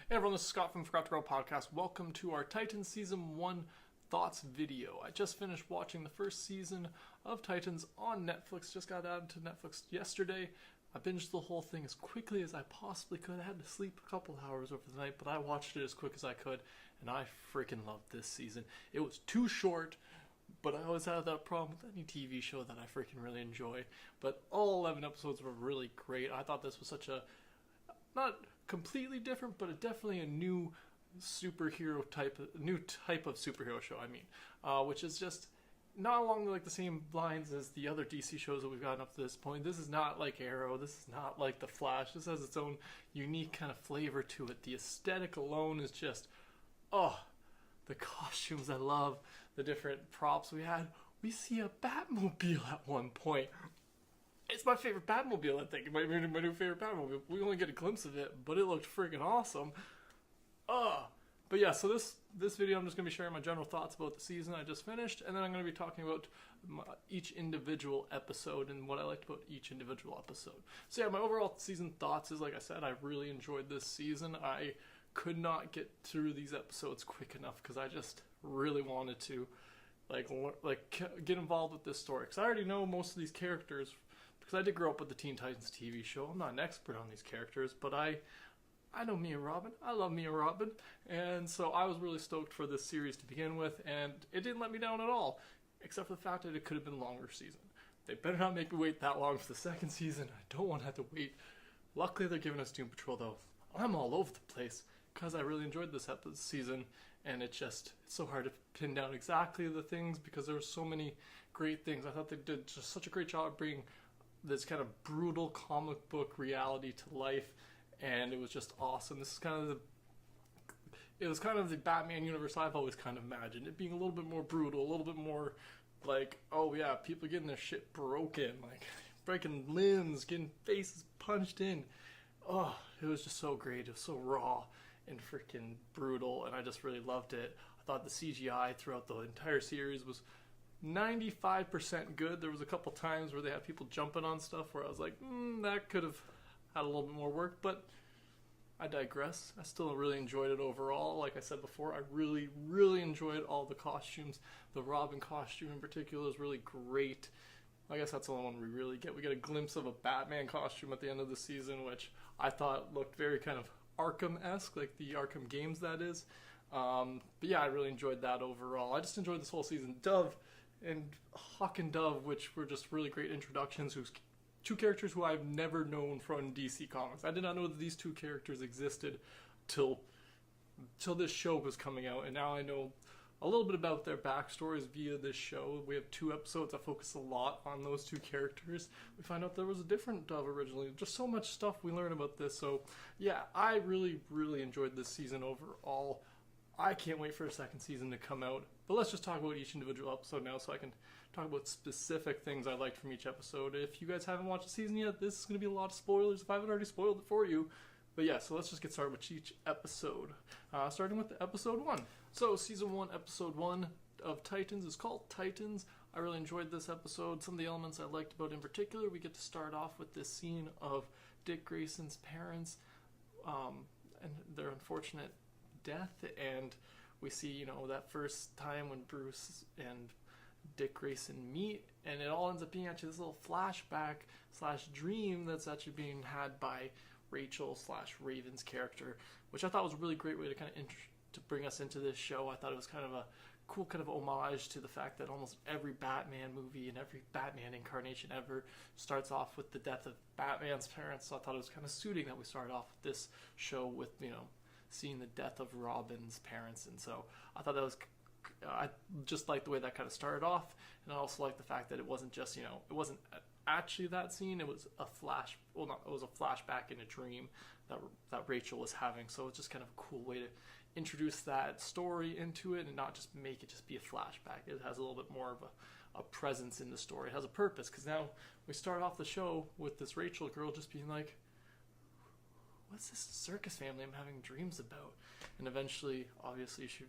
Hey everyone, this is Scott from Forgot to Grow Podcast. Welcome to our Titans Season 1 Thoughts video. I just finished watching the first season of Titans on Netflix. Just got added to Netflix yesterday. I binged the whole thing as quickly as I possibly could. I had to sleep a couple hours over the night, but I watched it as quick as I could, and I freaking loved this season. It was too short, but I always have that problem with any TV show that I freaking really enjoy. But all 11 episodes were really great. I thought this was such a, not completely different, but definitely a new superhero type, new type of superhero show. Which is just not along like the same lines as the other DC shows that we've gotten up to this point. This is not like Arrow. This is not like The Flash. This has its own unique kind of flavor to it. The aesthetic alone is just, the costumes. I love the different props we had. We see a Batmobile at one point. It's my favorite Batmobile, I think. It might be my new favorite Batmobile. We only get a glimpse of it, but it looked freaking awesome. But yeah, so this video I'm just going to be sharing my general thoughts about the season I just finished, and then I'm going to be talking about each individual episode and what I liked about each individual episode. So yeah, my overall season thoughts is, like I said, I really enjoyed this season. I could not get through these episodes quick enough because I just really wanted to get involved with this story. Because I already know most of these characters, because I did grow up with the Teen Titans TV show. I'm not an expert on these characters, but I know Mia Robin. I love Mia Robin. And so I was really stoked for this series to begin with, and it didn't let me down at all, except for the fact that it could have been a longer season. They better not make me wait that long for the second season. I don't want to have to wait. Luckily, they're giving us Doom Patrol, though. I'm all over the place because I really enjoyed this season, and it's so hard to pin down exactly the things because there were so many great things. I thought they did just such a great job of bringing this kind of brutal comic book reality to life, and it was just awesome. It was kind of the Batman universe I've always kind of imagined, it being a little bit more brutal, a little bit more like, oh yeah, people getting their shit broken, like breaking limbs, getting faces punched in. It was just so great. It was so raw and freaking brutal, and I just really loved it. I thought the CGI throughout the entire series was 95% good. There was a couple times where they had people jumping on stuff where I was like, that could have had a little bit more work, but I digress. I still really enjoyed it overall. Like I said before, I really, really enjoyed all the costumes. The Robin costume in particular is really great. I guess that's the only one we really get. We get a glimpse of a Batman costume at the end of the season, which I thought looked very kind of Arkham-esque, like the Arkham games, that is. But yeah, I really enjoyed that overall. I just enjoyed this whole season. Dove and Hawk and Dove, which were just really great introductions, who's two characters who I've never known from DC Comics. I did not know that these two characters existed till this show was coming out, and now I know a little bit about their backstories via this show. We have 2 episodes that focus a lot on those 2 characters. We find out there was a different Dove originally. Just so much stuff we learn about this. So yeah, I really, really enjoyed this season overall. I can't wait for a second season to come out. But let's just talk about each individual episode now so I can talk about specific things I liked from each episode. If you guys haven't watched the season yet, this is going to be a lot of spoilers if I haven't already spoiled it for you. But yeah, so let's just get started with each episode. Starting with episode 1. So season 1, episode 1 of Titans is called Titans. I really enjoyed this episode. Some of the elements I liked about it in particular, we get to start off with this scene of Dick Grayson's parents and their unfortunate death, and we see, that first time when Bruce and Dick Grayson meet, and it all ends up being actually this little flashback / dream that's actually being had by Rachel / Raven's character, which I thought was a really great way to kind of to bring us into this show. I thought it was kind of a cool kind of homage to the fact that almost every Batman movie and every Batman incarnation ever starts off with the death of Batman's parents. So I thought it was kind of suiting that we started off with this show with, seeing the death of Robin's parents. And so I thought that was, I just liked the way that kind of started off. And I also liked the fact that it wasn't just, it wasn't actually that scene, it was a flashback in a dream that Rachel was having. So it's just kind of a cool way to introduce that story into it and not just make it just be a flashback. It has a little bit more of a presence in the story. It has a purpose, because now we start off the show with this Rachel girl just being like, what's this circus family I'm having dreams about? And eventually, obviously, she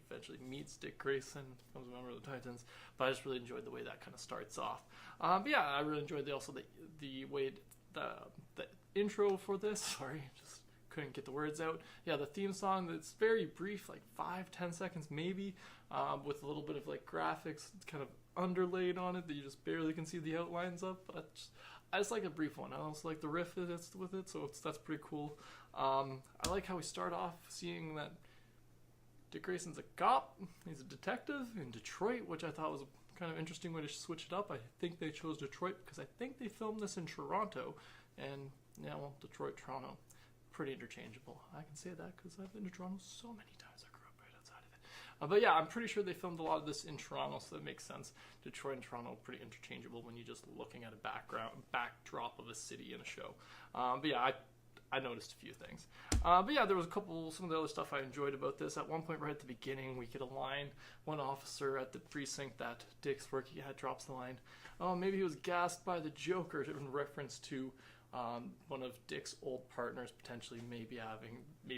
meets Dick Grayson, becomes a member of the Titans. But I just really enjoyed the way that kind of starts off. But yeah, I really enjoyed the way the intro for this. Sorry, just couldn't get the words out. Yeah, the theme song, it's very brief, like 5-10 seconds maybe, with a little bit of like graphics kind of underlaid on it that you just barely can see the outlines of. But I just like a brief one. I also like the riff that's with it, so that's pretty cool. I like how we start off seeing that Dick Grayson's a cop. He's a detective in Detroit, which I thought was a kind of interesting way to switch it up. I think they chose Detroit because I think they filmed this in Toronto, and yeah, well, Detroit, Toronto, pretty interchangeable. I can say that because I've been to Toronto so many times. I grew up right outside of it. But yeah, I'm pretty sure they filmed a lot of this in Toronto, so that makes sense. Detroit and Toronto are pretty interchangeable when you're just looking at a backdrop of a city in a show. But yeah, I noticed a few things. But yeah, there was some of the other stuff I enjoyed about this. At one point right at the beginning, we get a line. One officer at the precinct that Dick's working at drops the line, oh, maybe he was gassed by the Joker, in reference to one of Dick's old partners potentially maybe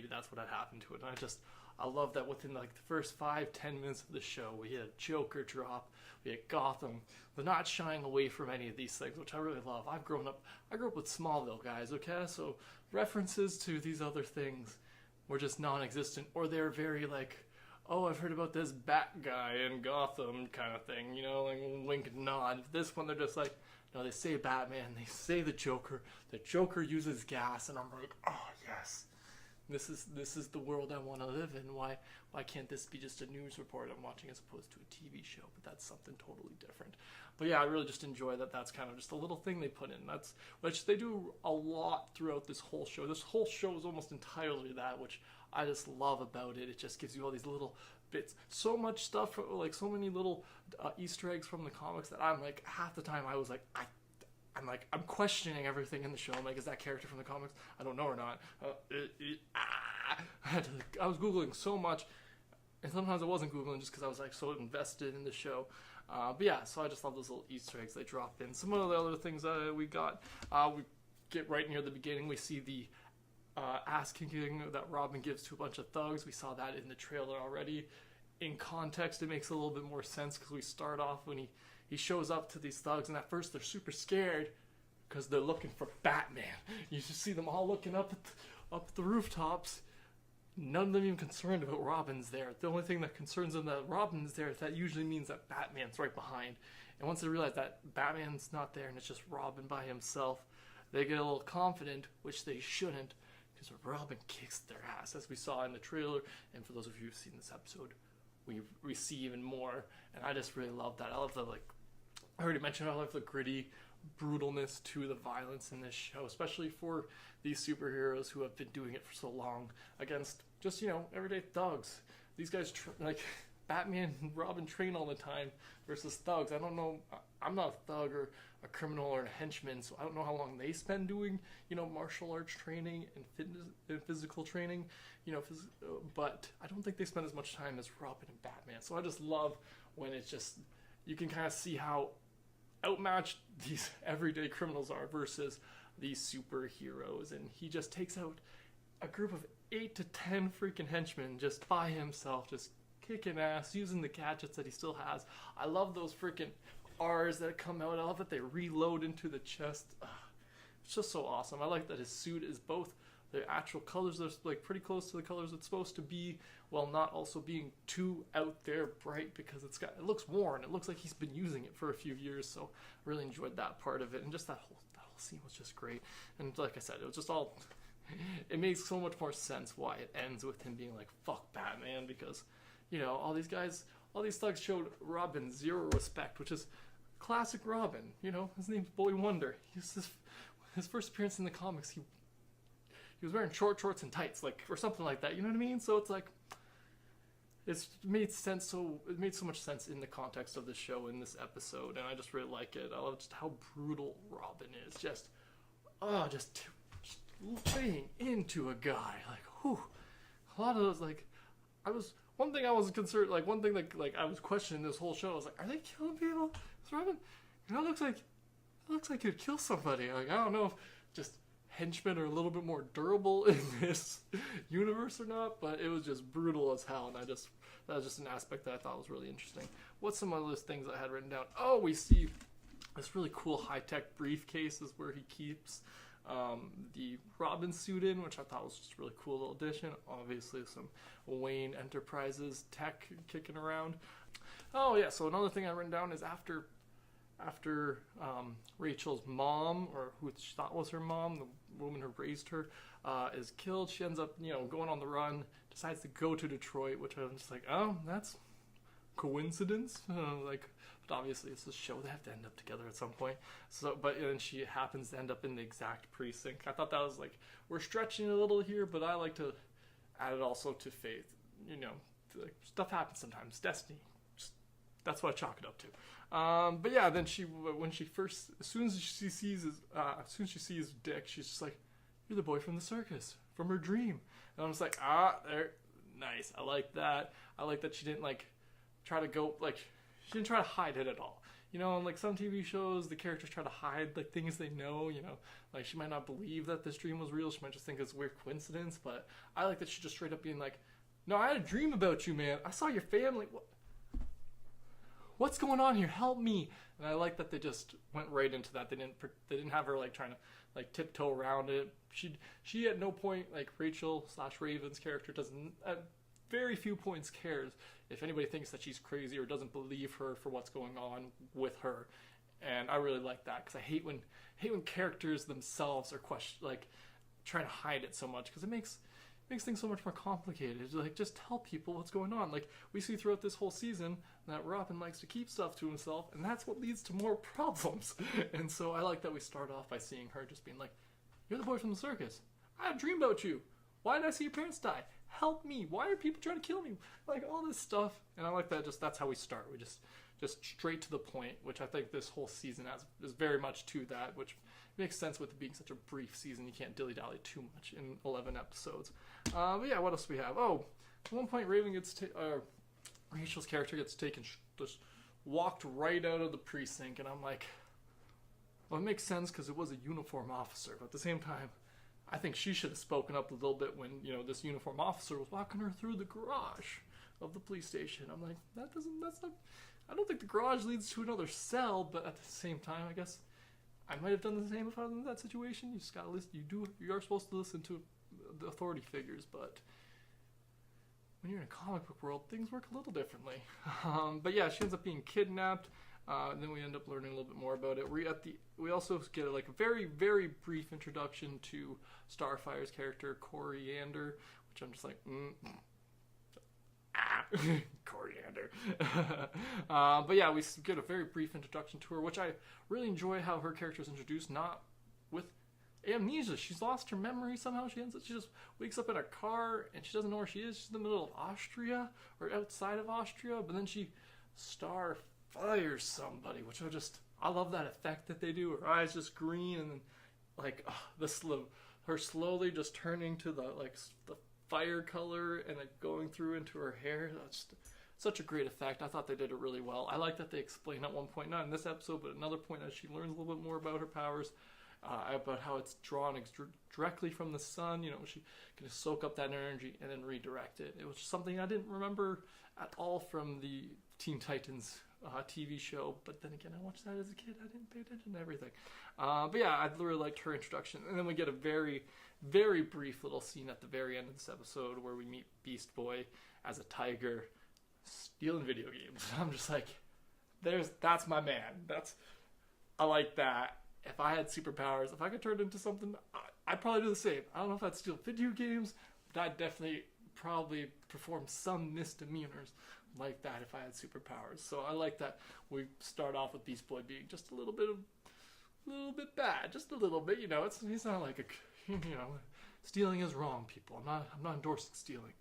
that's what had happened to it. And I love that within like the first 5-10 minutes of the show, we had a Joker drop, we had Gotham. They're not shying away from any of these things, which I really love. I grew up with Smallville, guys, okay? So references to these other things were just non-existent, or they're very like, oh, I've heard about this Bat guy in Gotham kind of thing, you know, like wink and nod. This one, they're just like, no, they say Batman, they say the Joker uses gas, and I'm like, oh yes. This is the world I want to live in. Why can't this be just a news report I'm watching as opposed to a TV show? But that's something totally different. But yeah, I really just enjoy that. That's kind of just a little thing they put in. That's which they do a lot throughout this whole show. This whole show is almost entirely that, which I just love about it. It just gives you all these little bits, so much stuff, like so many little Easter eggs from the comics that I'm like, half the time I was like, I'm questioning everything in the show. I'm like, is that character from the comics? I don't know or not. I was Googling so much, and sometimes I wasn't Googling just because I was like so invested in the show. But yeah, so I just love those little Easter eggs they drop in. Some of the other things we got, we get right near the beginning, we see the ass kicking that Robin gives to a bunch of thugs. We saw that in the trailer already. In context, it makes a little bit more sense because we start off when he shows up to these thugs, and at first they're super scared because they're looking for Batman. You just see them all looking up at the rooftops. None of them even concerned about Robin's there. The only thing that concerns them that Robin's there, that usually means that Batman's right behind. And once they realize that Batman's not there and it's just Robin by himself, they get a little confident, which they shouldn't, because Robin kicks their ass, as we saw in the trailer. And for those of you who've seen this episode, we see even more. And I just really love that. I love the, like I already mentioned, I love the gritty brutalness to the violence in this show, especially for these superheroes who have been doing it for so long against just, everyday thugs. These guys, like Batman and Robin, train all the time versus thugs. I don't know. I'm not a thug or a criminal or a henchman, so I don't know how long they spend doing, martial arts training and fitness and physical training, but I don't think they spend as much time as Robin and Batman. So I just love when it's just, you can kind of see how outmatched these everyday criminals are versus these superheroes, and he just takes out a group of 8 to 10 freaking henchmen just by himself, just kicking ass, using the gadgets that he still has. I love those freaking R's that come out. I love that they reload into the chest. It's just so awesome. I like that his suit is both the actual colors are like pretty close to the colors it's supposed to be, while not also being too out there bright, because it looks worn. It looks like he's been using it for a few years. So I really enjoyed that part of it, and just that whole scene was just great. And like I said, it was just all, it makes so much more sense why it ends with him being like, fuck Batman, because all these thugs showed Robin zero respect, which is classic Robin. His name's Boy Wonder. His first appearance in the comics, he was wearing shorts and tights, or something like that. You know what I mean? So it's like, it made so much sense in the context of the show in this episode, and I just really like it. I love just how brutal Robin is. Just laying into a guy. Like, whew. A lot of those, one thing I was concerned, one thing that, I was questioning this whole show, I was like, are they killing people? Is Robin, it looks like he'd kill somebody. I don't know if just henchmen are a little bit more durable in this universe or not, but it was just brutal as hell, and that was just an aspect that I thought was really interesting. What's some of those things I had written down? Oh, we see this really cool high-tech briefcase is where he keeps the Robin suit in, which I thought was just a really cool little addition. Obviously, some Wayne Enterprises tech kicking around. Oh yeah, so another thing I written down is after Rachel's mom, or who she thought was her mom, the woman who raised her, is killed, she ends up, going on the run, decides to go to Detroit, which I'm just like, oh, that's coincidence? But obviously it's a show, they have to end up together at some point. So, but then she happens to end up in the exact precinct. I thought that was like, we're stretching a little here, but I like to add it also to faith. Stuff happens sometimes, destiny. That's what I chalk it up to. But yeah, then as soon as she sees Dick, she's just like, "You're the boy from the circus, from her dream." And I'm just like, there, nice. I like that. I like that she didn't try to hide it at all. In some TV shows, the characters try to hide things they know. She might not believe that this dream was real. She might just think it's a weird coincidence. But I like that she just straight up being like, "No, I had a dream about you, man. I saw your family. What's going on here? Help me!" And I like that they just went right into that. They didn't have her trying to tiptoe around it. She at no point, Rachel/Raven's character, doesn't at very few points cares if anybody thinks that she's crazy or doesn't believe her for what's going on with her. And I really like that, because I hate when characters themselves are trying to hide it so much, because it makes things so much more complicated. Just tell people what's going on. We see throughout this whole season that Robin likes to keep stuff to himself, and that's what leads to more problems. And so I like that we start off by seeing her just being like, "You're the boy from the circus. I had a dream about you. Why did I see your parents die? Help me. Why are people trying to kill me?" All this stuff. And I like that. That's how we start. We just straight to the point, which I think this whole season is very much to that, which makes sense with it being such a brief season. You can't dilly-dally too much in 11 episodes. But yeah, what else do we have? Oh, at one point Rachel's character gets taken, just walked right out of the precinct, and I'm like, well, it makes sense because it was a uniform officer, but at the same time, I think she should have spoken up a little bit when, this uniform officer was walking her through the garage of the police station. I'm like, I don't think the garage leads to another cell, but at the same time, I guess I might have done the same if I was in that situation. You just gotta listen. You are supposed to listen to the authority figures, but when you're in a comic book world, things work a little differently. But yeah, she ends up being kidnapped. And then we end up learning a little bit more about it. We also get a very, very brief introduction to Starfire's character, Coriander, which I'm just like, Coriander. But yeah, we get a very brief introduction to her, which I really enjoy how her character is introduced, not with amnesia. She's lost her memory somehow. She just wakes up in a car and she doesn't know where she is. She's in the middle of Austria or outside of Austria, but then she fires somebody, which I love that effect that they do. Her eyes just green, and then her slowly just turning to the fire color and going through into her hair. That's such a great effect. I thought they did it really well. I like that they explain at one point, not in this episode, but another point, as she learns a little bit more about her powers, about how it's drawn directly from the sun. She can just soak up that energy and then redirect it. It was something I didn't remember at all from the Teen Titans TV show, but then again, I watched that as a kid. I didn't pay attention to everything. But yeah, I really liked her introduction. And then we get a very, very brief little scene at the very end of this episode where we meet Beast Boy as a tiger stealing video games. I'm just like, that's my man. I like that. If I had superpowers, if I could turn into something, I'd probably do the same. I don't know if I'd steal video games, but I'd definitely probably perform some misdemeanors like that if I had superpowers. So I like that we start off with Beast Boy being just a little bit bad, just a little bit. He's not like stealing is wrong, people. I'm not endorsing stealing,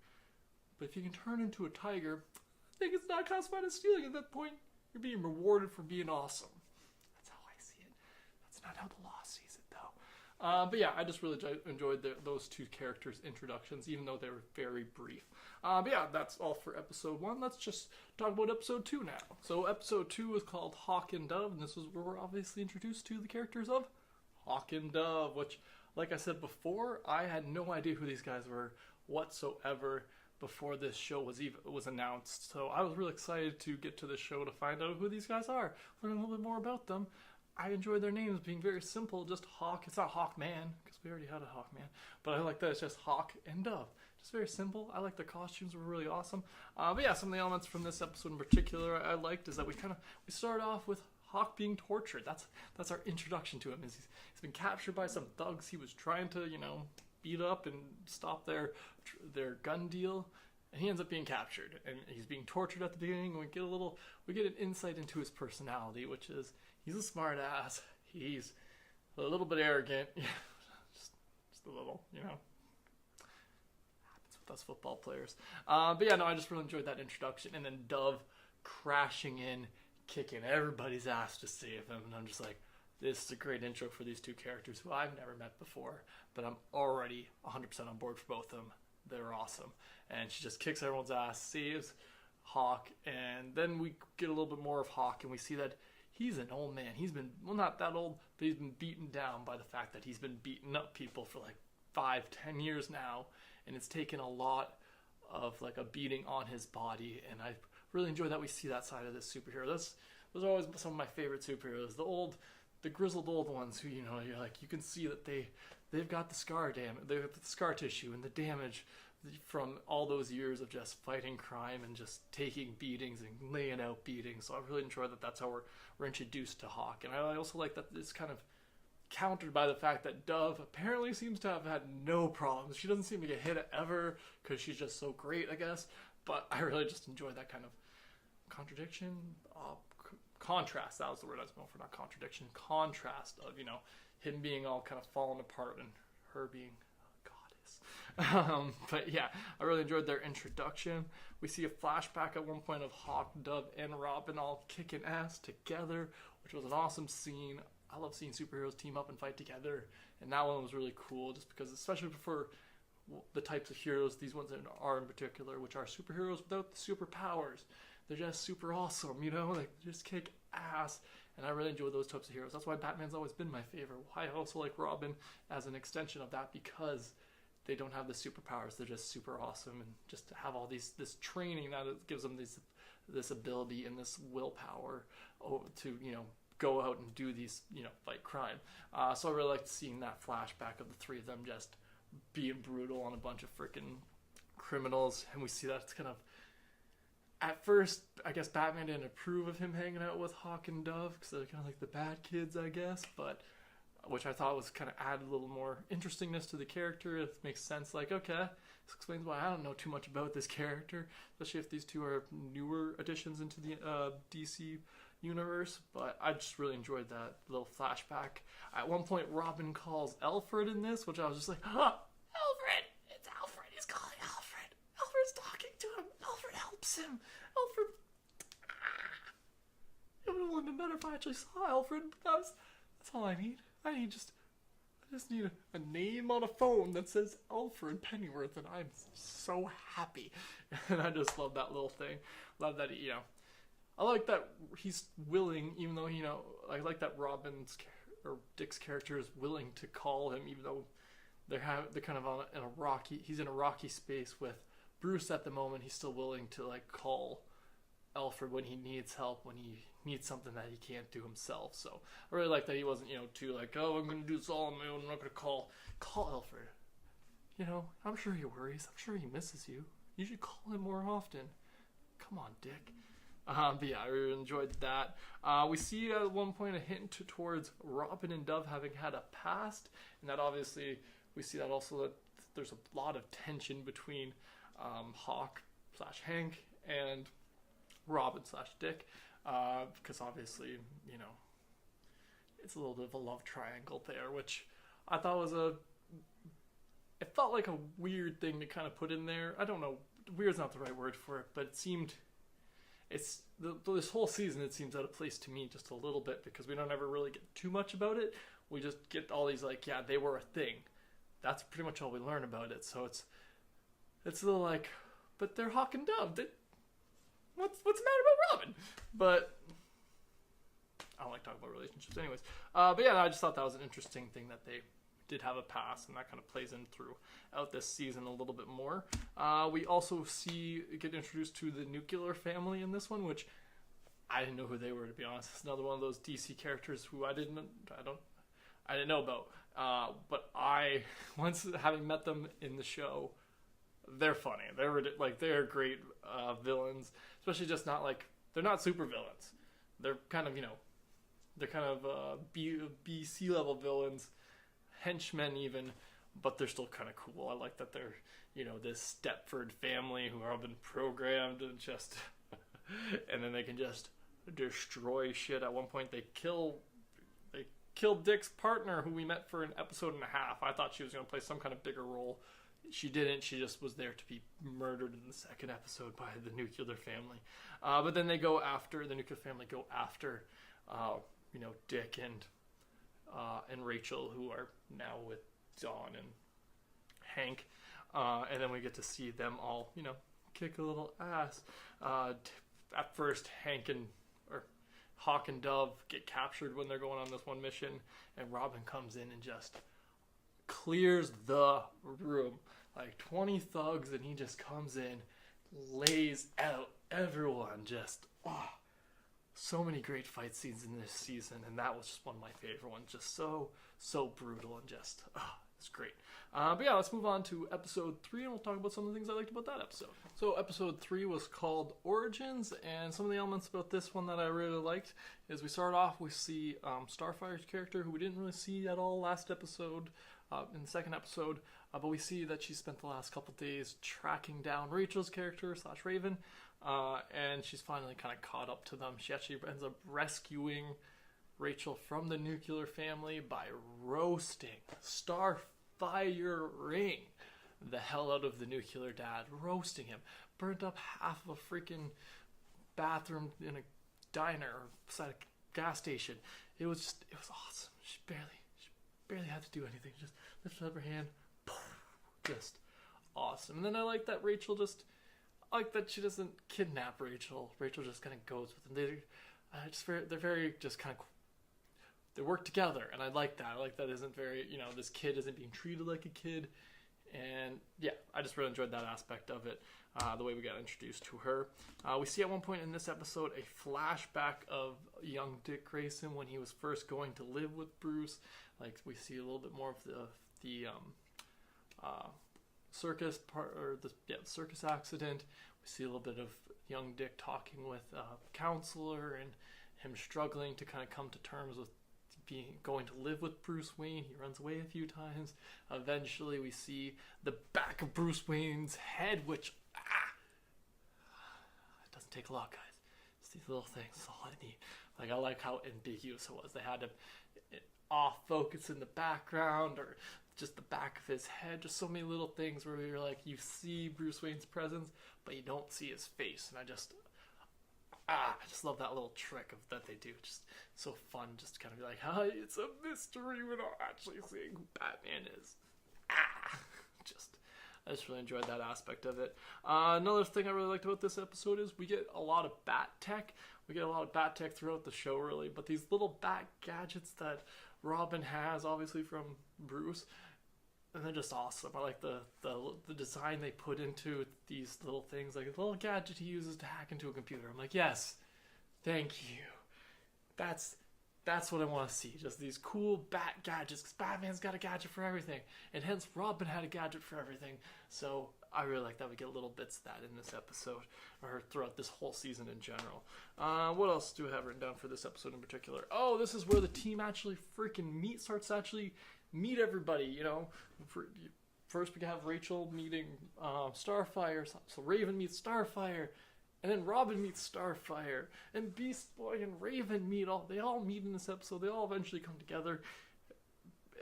but if you can turn into a tiger, I think it's not classified as stealing. At that point, you're being rewarded for being awesome. That's how I see it. That's not how the law sees it, though. But yeah, I just really enjoyed those two characters' introductions, even though they were very brief. But yeah, that's all for episode 1. Let's just talk about episode 2 now. So episode 2 is called Hawk and Dove, and this is where we're obviously introduced to the characters of Hawk and Dove, which, like I said before, I had no idea who these guys were whatsoever before this show was announced. So I was really excited to get to this show to find out who these guys are, learn a little bit more about them. I enjoy their names being very simple. Just Hawk. It's not Hawkman because we already had a Hawkman, but I like that it's just Hawk and Dove. Just very simple. I like the costumes were really awesome. But yeah, some of the elements from this episode in particular I liked is that we start off with Hawk being tortured. That's our introduction to him. He's been captured by some thugs. He was trying to beat up and stop their gun deal. And he ends up being captured, and he's being tortured at the beginning. We get an insight into his personality, which is he's a smart ass. He's a little bit arrogant, just a little, happens with us football players. But yeah, no, I just really enjoyed that introduction, and then Dove crashing in, kicking everybody's ass to save him, and I'm just like, this is a great intro for these two characters who I've never met before, but I'm already 100% on board for both of them. They're awesome. And she just kicks everyone's ass, saves Hawk, and then we get a little bit more of Hawk, and we see that he's an old man. He's been, well, not that old, but he's been beaten down by the fact that he's been beating up people for like 5-10 years now, and it's taken a lot of like a beating on his body, and I really enjoy that we see that side of this superhero. Those are always some of my favorite superheroes. The grizzled old ones who, you're like, you can see that they've got the scar they've got the scar tissue and the damage from all those years of just fighting crime and just taking beatings and laying out beatings. So I really enjoy that that's how we're introduced to Hawk. And I also like that it's kind of countered by the fact that Dove apparently seems to have had no problems. She doesn't seem to get hit ever because she's just so great, I guess. But I really just enjoy that kind of contrast. That was the word I was going for, not contradiction. Contrast of, him being all kind of falling apart and her being a goddess. But yeah, I really enjoyed their introduction. We see a flashback at one point of Hawk, Dove, and Robin all kicking ass together, which was an awesome scene. I love seeing superheroes team up and fight together, and that one was really cool just because, especially for the types of heroes these ones are in particular, which are superheroes without the superpowers. They're just super awesome, like they just kick ass, and I really enjoy those types of heroes. That's why Batman's always been my favorite. I also like Robin as an extension of that because they don't have the superpowers. They're just super awesome, and just to have all this training that it gives them this ability and this willpower to go out and do these fight crime. So I really liked seeing that flashback of the three of them just being brutal on a bunch of freaking criminals, and we see that it's kind of, at first, I guess Batman didn't approve of him hanging out with Hawk and Dove because they're kind of like the bad kids, I guess, but which I thought was kind of added a little more interestingness to the character. It makes sense, like, okay, this explains why I don't know too much about this character, especially if these two are newer additions into the DC universe. But I just really enjoyed that little flashback. At one point, Robin calls Alfred in this, which I was just like, Alfred! It's Alfred! He's calling Alfred! Alfred's talking to him! Alfred helps him! Alfred... It would have only been better if I actually saw Alfred, but that's all I need. I just need a name on a phone that says Alfred Pennyworth, and I'm so happy. And I just love that little thing. Love that I like that he's willing, even though, I like that Robin's or Dick's character is willing to call him, even though they're kind of he's in a rocky space with Bruce at the moment. He's still willing to call Alfred when he needs help, when he needs something that he can't do himself. So I really like that he wasn't, too oh, I'm going to do this all on my own. I'm not going to call Alfred. I'm sure he worries. I'm sure he misses you. You should call him more often. Come on, Dick. But yeah, I really enjoyed that. We see at one point a hint towards Robin and Dove having had a past, and that obviously we see that also that there's a lot of tension between Hawk / Hank and Robin / Dick, because obviously it's a little bit of a love triangle there, which I thought it felt like a weird thing to kind of put in there. I don't know, weird's not the right word for it, but it seemed. This whole season, it seems out of place to me just a little bit because we don't ever really get too much about it. We just get all these they were a thing. That's pretty much all we learn about it. So it's a little but they're Hawk and Dove. What's the matter about Robin? But I don't like talking about relationships anyways. But yeah, I just thought that was an interesting thing that they did have a past, and that kind of plays in throughout this season a little bit more. We also get introduced to the nuclear family in this one, which I didn't know who they were, to be honest. It's another one of those DC characters who I didn't know about. But once having met them in the show, they're funny. They're great villains, especially just not like, they're not super villains. They're kind of, B C level villains, henchmen even, but they're still kind of cool. I like that they're, this Stepford family who have been programmed and just, and then they can just destroy shit. At one point, they killed Dick's partner, who we met for an episode and a half. I thought she was going to play some kind of bigger role. She didn't. She just was there to be murdered in the second episode by the nuclear family. But then the nuclear family go after, Dick and Rachel, who are now with Dawn and Hank. And then we get to see them all, kick a little ass. At first, Hawk and Dove get captured when they're going on this one mission, and Robin comes in and just clears the room. Like 20 thugs, and he just comes in, lays out everyone. Just, so many great fight scenes in this season, and that was just one of my favorite ones. Just so brutal, and just, it's great. But yeah, let's move on to episode 3, and we'll talk about some of the things I liked about that episode. So episode 3 was called Origins, and some of the elements about this one that I really liked is we start off, we see Starfire's character, who we didn't really see at all last episode, in the second episode, but we see that she spent the last couple days tracking down Rachel's character / Raven, and she's finally kind of caught up to them. She actually ends up rescuing Rachel from the nuclear family by roasting, Starfiring the hell out of the nuclear dad, roasting him, burnt up half of a freaking bathroom in a diner or beside a gas station. It was awesome. She barely had to do anything. Just lifted up her hand, just awesome. And then I like that I like that she doesn't kidnap Rachel. Rachel just kind of goes with them. They're very just kind of, they work together, and I like that. I like that isn't very, this kid isn't being treated like a kid. And yeah, I just really enjoyed that aspect of it, the way we got introduced to her. We see at one point in this episode a flashback of young Dick Grayson when he was first going to live with Bruce. Like, we see a little bit more of the circus part, or the circus accident. We see a little bit of young Dick talking with a counselor and him struggling to kind of come to terms with going to live with Bruce Wayne. He runs away a few times. Eventually we see the back of Bruce Wayne's head, which it doesn't take a lot, guys. It's these little things. That's all I need. Like, I like how ambiguous it was. They had him off focus in the background, or just the back of his head. Just so many little things where you're like, you see Bruce Wayne's presence, but you don't see his face. And I just love that little trick that they do. Just so fun, just to kind of be like, hi, it's a mystery without actually seeing who Batman is. I just really enjoyed that aspect of it. Another thing I really liked about this episode is we get a lot of bat tech. We get a lot of bat tech throughout the show, really. But these little bat gadgets that Robin has, obviously from Bruce, and they're just awesome. I like the design they put into these little things, like a little gadget he uses to hack into a computer. I'm like, yes, thank you. That's what I want to see. Just these cool bat gadgets, because Batman's got a gadget for everything, and hence Robin had a gadget for everything. So I really like that we get little bits of that in this episode, or throughout this whole season in general. What else do I have written down for this episode in particular? Oh, this is where the team actually freaking starts to actually meet everybody, First we can have Rachel meeting Starfire, so Raven meets Starfire, and then Robin meets Starfire, and Beast Boy and Raven they all meet in this episode. They all eventually come together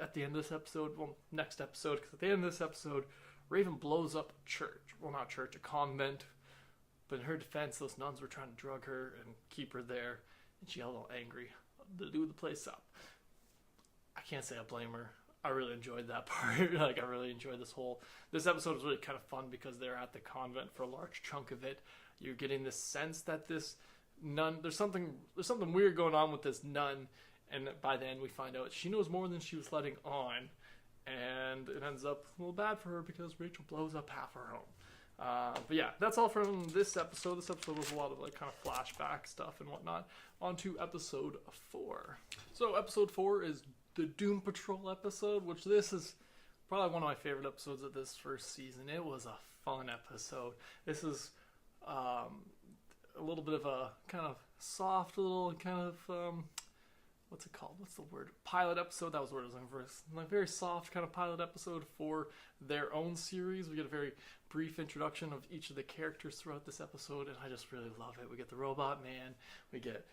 at the end of this episode, next episode, because at the end of this episode, Raven blows up a church. Well, not church, a convent, but in her defense, those nuns were trying to drug her and keep her there, and she got a little angry to blew the place up. I can't say I blame her. I really enjoyed that part. I really enjoyed this episode was really kind of fun because they're at the convent for a large chunk of it. You're getting this sense that this nun, there's something weird going on with this nun, and by the end we find out she knows more than she was letting on, and it ends up a little bad for her because Rachel blows up half her home. But yeah, that's all from this episode. This episode was a lot of like kind of flashback stuff and whatnot. On to episode 4. So episode 4 is the Doom Patrol episode, which this is probably one of my favorite episodes of this first season. It was a fun episode. This is a little bit of a kind of soft little kind of what's it called? What's the word? Pilot episode. That was the word I was looking for. It's like very soft kind of pilot episode for their own series. We get a very brief introduction of each of the characters throughout this episode, and I just really love it. We get the Robot Man. We get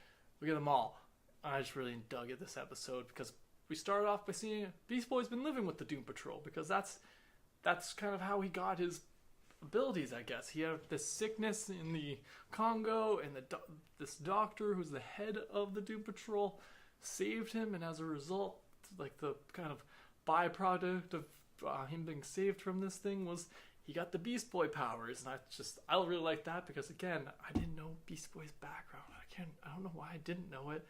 them all. I just really dug it this episode because we started off by seeing Beast Boy's been living with the Doom Patrol because that's kind of how he got his abilities, I guess. He had this sickness in the Congo, and this doctor who's the head of the Doom Patrol saved him, and as a result, like the kind of byproduct of him being saved from this thing was he got the Beast Boy powers, and I really like that because again, I didn't know Beast Boy's background. I don't know why I didn't know it.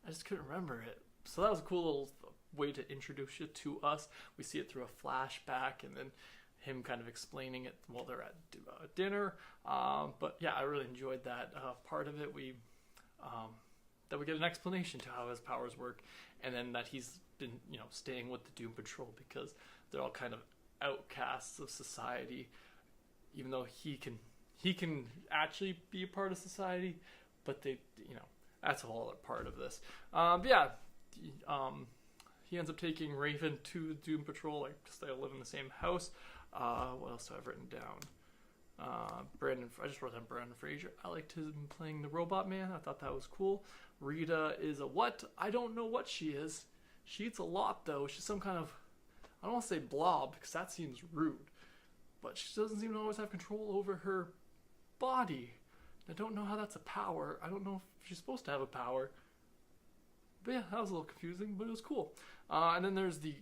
I just couldn't remember it. So that was a cool little way to introduce you to us. We see it through a flashback, and then him kind of explaining it while they're at dinner. But yeah, I really enjoyed that part of it. That we get an explanation to how his powers work, and then that he's been, staying with the Doom Patrol because they're all kind of outcasts of society, even though he can actually be a part of society, but they, that's a whole other part of this. But yeah, he ends up taking Raven to the Doom Patrol, like, because they live in the same house. What else do I have written down? I just wrote down Brandon Fraser. I liked him playing the Robot Man. I thought that was cool. Rita is a what? I don't know what she is. She eats a lot, though. She's some kind of, I don't want to say blob, because that seems rude, but she doesn't seem to always have control over her body. I don't know how that's a power. I don't know if she's supposed to have a power. But yeah, that was a little confusing, but it was cool. And then there's the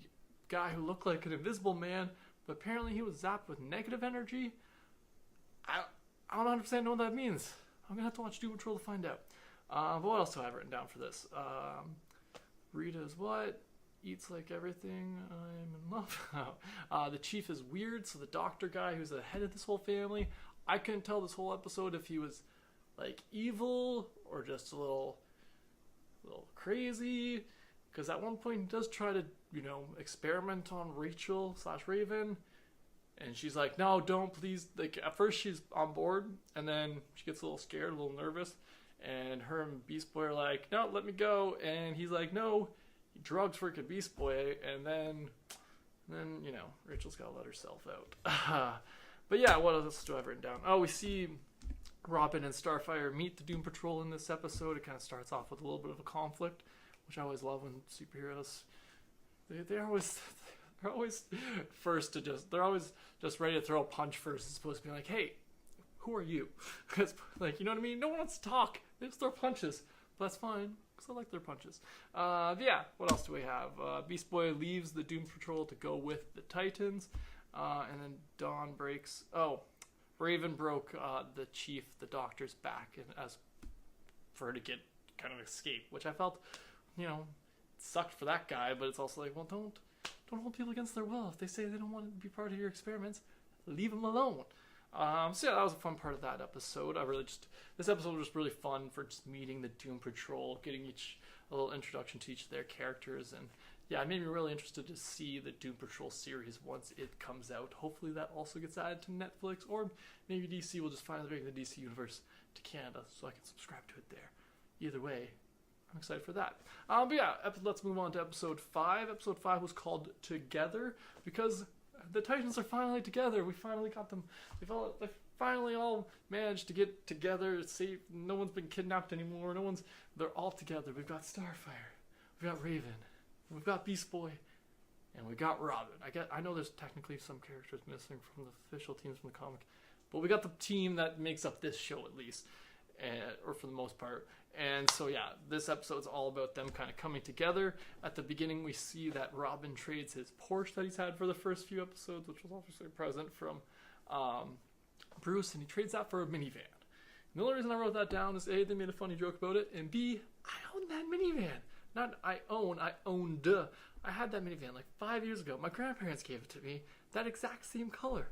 guy who looked like an invisible man, but apparently he was zapped with negative energy. I don't 100% know what that means. I'm going to have to watch Doom Patrol to find out. But what else do I have written down for this? Rita is what? Eats like everything. I'm in love. The chief is weird, so the doctor guy who's the head of this whole family, I couldn't tell this whole episode if he was like evil or just a little crazy. Because at one point he does try to, experiment on Rachel/Raven. And she's like, no, don't, please. Like, at first she's on board, and then she gets a little scared, a little nervous. And her and Beast Boy are like, no, let me go. And he's like, no. He drugs freaking Beast Boy, and then Rachel's got to let herself out. But yeah, what else do I have written down? Oh, we see Robin and Starfire meet the Doom Patrol in this episode. It kind of starts off with a little bit of a conflict, which I always love when superheroes, they're always first to they're always just ready to throw a punch first. It's supposed to be like, hey, who are you? Because, like, you know what I mean? No one wants to talk. They just throw punches. But that's fine, because I like their punches. Yeah, what else do we have? Beast Boy leaves the Doom Patrol to go with the Titans. And then Dawn breaks... Oh, Raven broke the chief, the doctor's back, and as for her to get kind of escape, which I felt, sucked for that guy, but it's also like, well, don't hold people against their will. If they say they don't want to be part of your experiments, leave them alone. So yeah, that was a fun part of that episode. This episode was just really fun for just meeting the Doom Patrol, getting a little introduction to each of their characters, and yeah, it made me really interested to see the Doom Patrol series once it comes out. Hopefully that also gets added to Netflix, or maybe DC will just finally bring the DC universe to Canada so I can subscribe to it there. Either way, I'm excited for that. But yeah, let's move on to episode 5. Episode 5 was called Together because the Titans are finally together. We finally got them. They finally all managed to get together. It's safe. No one's been kidnapped anymore. They're all together. We've got Starfire. We've got Raven. We've got Beast Boy. And we got Robin. I know there's technically some characters missing from the official teams from the comic, but we got the team that makes up this show at least, or for the most part. And so yeah, this episode's all about them kind of coming together. At the beginning, we see that Robin trades his Porsche that he's had for the first few episodes, which was obviously a present from Bruce, and he trades that for a minivan. And the only reason I wrote that down is A, they made a funny joke about it, and B, I own that minivan. Not I owned. I had that minivan like 5 years ago. My grandparents gave it to me. That exact same color.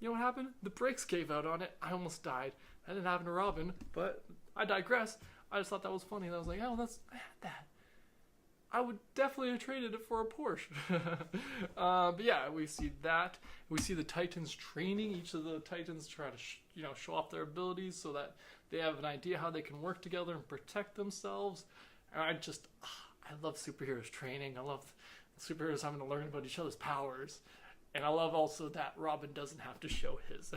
You know what happened? The brakes gave out on it. I almost died. That didn't happen to Robin, but I digress. I just thought that was funny. And I was like, oh, I had that. I would definitely have traded it for a Porsche. But yeah, we see that. We see the Titans training. Each of the Titans try to, show off their abilities so that they have an idea how they can work together and protect themselves. And I love superheroes training. I love superheroes having to learn about each other's powers. And I love also that Robin doesn't have to show his.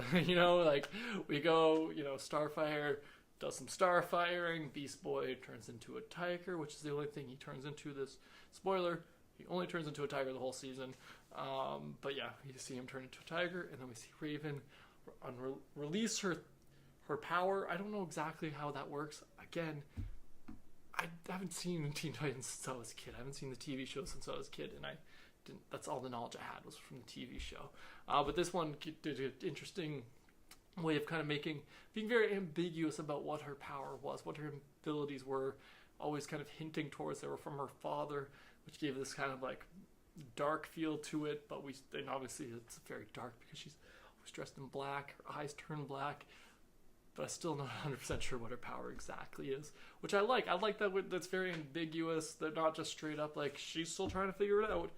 We go, Starfire does some starfiring. Beast Boy turns into a tiger, which is the only thing he turns into. This spoiler, he only turns into a tiger the whole season. But yeah, you see him turn into a tiger, and then we see Raven release her power. I don't know exactly how that works. Again, I haven't seen Teen Titans since I was a kid. I haven't seen the TV show since I was a kid, and that's all the knowledge I had was from the TV show. But this one did an interesting way of kind of being very ambiguous about what her power was, what her abilities were, always kind of hinting towards they were from her father, which gave this kind of like dark feel to it. But and obviously it's very dark because she's always dressed in black, her eyes turn black. But I'm still not 100% sure what her power exactly is, which I like. I like that's very ambiguous. They're not just straight up like she's still trying to figure it out.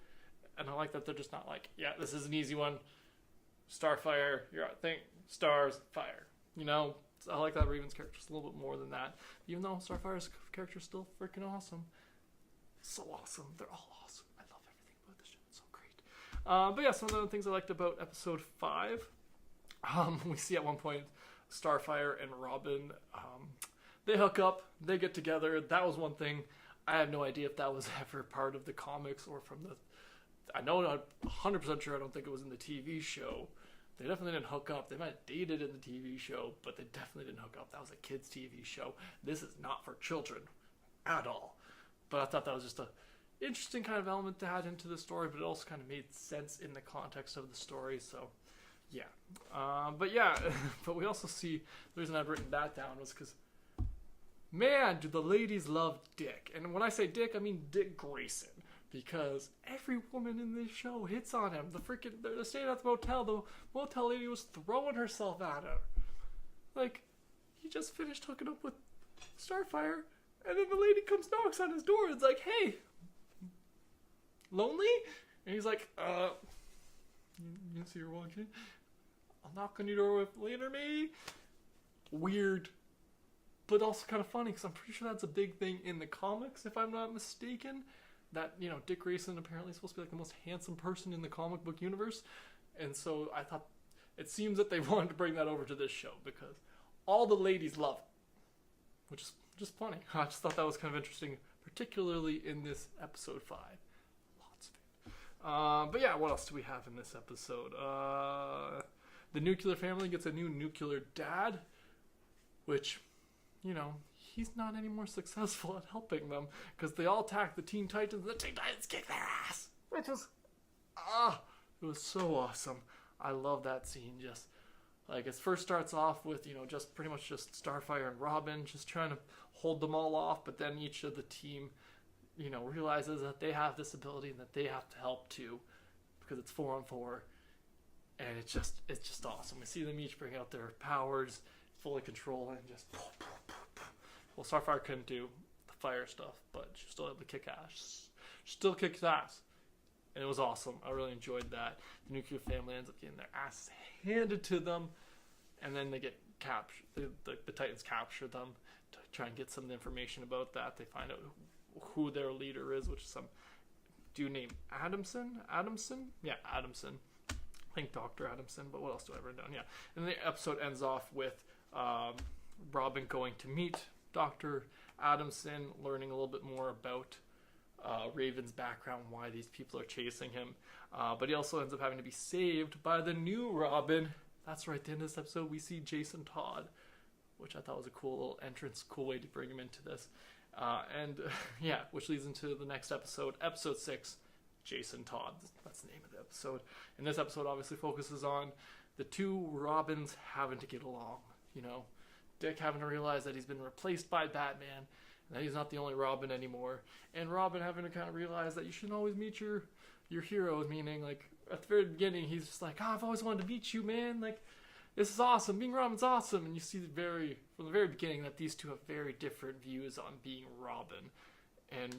And I like that they're just not like, yeah, this is an easy one. Starfire, stars, fire. I like that Raven's character just a little bit more than that. Even though Starfire's character is still freaking awesome. So awesome. They're all awesome. I love everything about this show. It's so great. But yeah, some of the other things I liked about episode 5. We see at one point Starfire and Robin, they hook up, they get together. That was one thing. I have no idea if that was ever part of the comics or from I know I'm 100% sure I don't think it was in the TV show. They definitely didn't hook up. They might have dated in the TV show, but they definitely didn't hook up. That was a kid's TV show. This is not for children at all. But I thought that was just a interesting kind of element to add into the story, but it also kind of made sense in the context of the story. So, yeah. But we also see, the reason I'd written that down was because, man, do the ladies love Dick. And when I say Dick, I mean Dick Grayson. Because every woman in this show hits on him. They're staying at the motel. The motel lady was throwing herself at him. Like, he just finished hooking up with Starfire, and then the lady knocks on his door. It's like, hey, lonely? And he's like, you see her walking? I'll knock on your door later, maybe? Weird. But also kind of funny, because I'm pretty sure that's a big thing in the comics, if I'm not mistaken. That, Dick Grayson apparently is supposed to be like the most handsome person in the comic book universe. And so I thought, it seems that they wanted to bring that over to this show because all the ladies love him. Which is just funny. I just thought that was kind of interesting, particularly in this episode 5. Lots of it. But yeah, what else do we have in this episode? The nuclear family gets a new nuclear dad, which, he's not any more successful at helping them because they all attack the Teen Titans and the Teen Titans kick their ass. Which was, it was so awesome. I love that scene. Just like it first starts off with, just pretty much just Starfire and Robin just trying to hold them all off. But then each of the team, realizes that they have this ability and that they have to help too because it's 4-on-4. And it's just awesome. We see them each bring out their powers, fully control and just well, Starfire couldn't do the fire stuff, but she was still able to kick ass. She still kicked ass. And it was awesome. I really enjoyed that. The nuclear family ends up getting their asses handed to them, and then they get captured. The Titans capture them to try and get some information about that. They find out who their leader is, which is some dude named Adamson? Yeah, Adamson. I think Dr. Adamson, but what else do I have written down? Yeah. And the episode ends off with Robin going to meet Dr. Adamson, learning a little bit more about Raven's background, why these people are chasing him. But he also ends up having to be saved by the new Robin. That's right, at the end of this episode, we see Jason Todd, which I thought was a cool little entrance, cool way to bring him into this. Which leads into the next episode, episode 6, Jason Todd. That's the name of the episode. And this episode obviously focuses on the two Robins having to get along, Dick having to realize that he's been replaced by Batman, and that he's not the only Robin anymore, and Robin having to kind of realize that you shouldn't always meet your heroes, meaning like at the very beginning, he's just like, I've always wanted to meet you, man. Like, this is awesome. Being Robin's awesome. And you see from the very beginning that these two have very different views on being Robin and,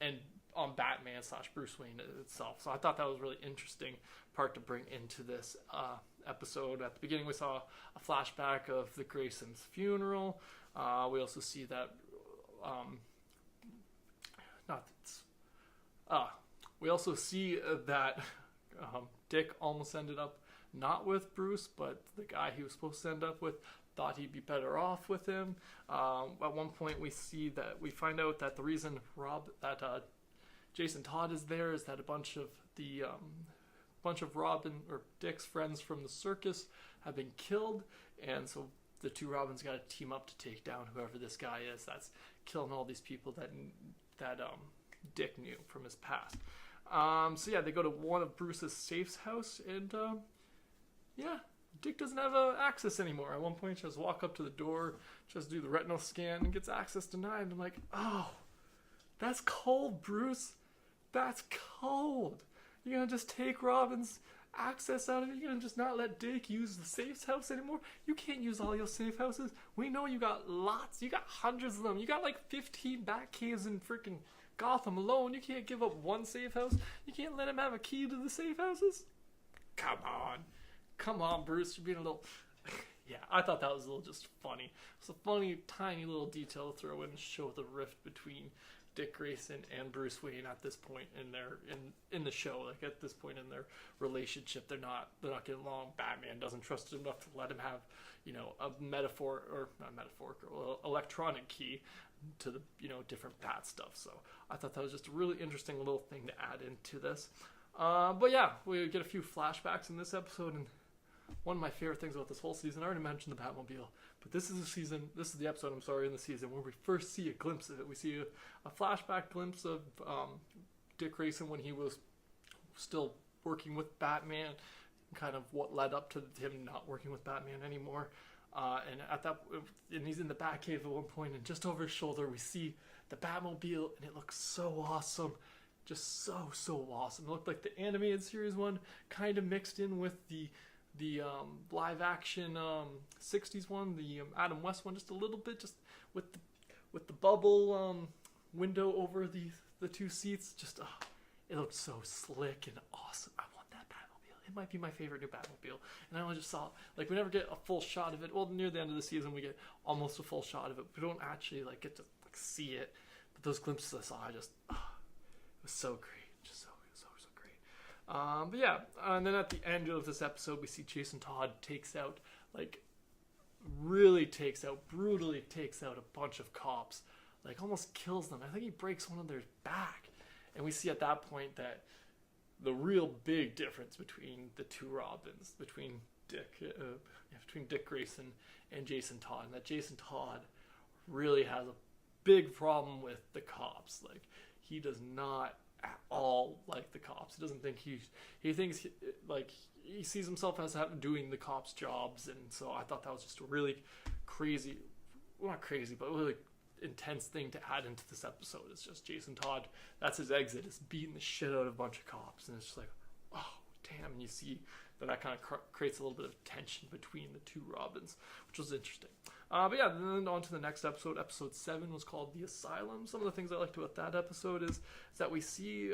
and on Batman / Bruce Wayne itself. So I thought that was a really interesting part to bring into this episode. At the beginning, we saw a flashback of the Grayson's funeral. We also see that, we also see that Dick almost ended up not with Bruce, but the guy he was supposed to end up with thought he'd be better off with him. At one point, we find out that the reason Jason Todd is there is that a bunch of Robin or Dick's friends from the circus have been killed, and so the two Robins got to team up to take down whoever this guy is that's killing all these people that Dick knew from his past. So yeah, they go to one of Bruce's safe's house, and Dick doesn't have access anymore. At one point, she has to walk up to the door, just do the retinal scan, and gets access denied. I'm like, oh, that's cold, Bruce. That's cold. You're gonna just take Robin's access out of it? You're gonna just not let Dick use the safe's house anymore? You can't use all your safe houses. We know you got lots. You got hundreds of them. You got like 15 bat caves in freaking Gotham alone. You can't give up one safe house. You can't let him have a key to the safe houses. Come on, Bruce. You're being a little... Yeah, I thought that was a little just funny. It's a funny, tiny little detail to throw in to show the rift between Dick Grayson and Bruce Wayne at this point in the show. Like, at this point in their relationship, they're not getting along. Batman doesn't trust him enough to let him have, a electronic key to the, different bat stuff. So I thought that was just a really interesting little thing to add into this. But yeah, we get a few flashbacks in this episode, and one of my favorite things about this whole season, I already mentioned the Batmobile, but this is the episode, in the season where we first see a glimpse of it. We see a flashback glimpse of Dick Grayson when he was still working with Batman, kind of what led up to him not working with Batman anymore. And he's in the Batcave at one point, and just over his shoulder we see the Batmobile, and it looks so awesome. Just so awesome. It looked like the animated series one, kind of mixed in with the live action 60s one, the Adam West one, just a little bit, just with the bubble window over the two seats. Just it looked so slick and awesome. I want that Batmobile. It might be my favorite new Batmobile. And I only just saw, like, we never get a full shot of it. Well, near the end of the season we get almost a full shot of it. We don't actually get to see it. But those glimpses I saw, it was so great. Just so great. But yeah, and then at the end of this episode, we see Jason Todd brutally takes out a bunch of cops, like almost kills them. I think he breaks one of their back. And we see at that point that the real big difference between the two Robins, between Dick Grayson and Jason Todd, and that Jason Todd really has a big problem with the cops. Like, he does not at all like the cops. He doesn't think he thinks he sees himself as doing the cops' jobs, and so I thought that was just a really crazy, well, not crazy, but really intense thing to add into this episode. It's just Jason Todd, that's his exit, is beating the shit out of a bunch of cops, and it's just like, oh damn. And you see that kind of creates a little bit of tension between the two Robins, which was interesting. But yeah, then on to the next episode. Episode 7 was called The Asylum. Some of the things I liked about that episode is that we see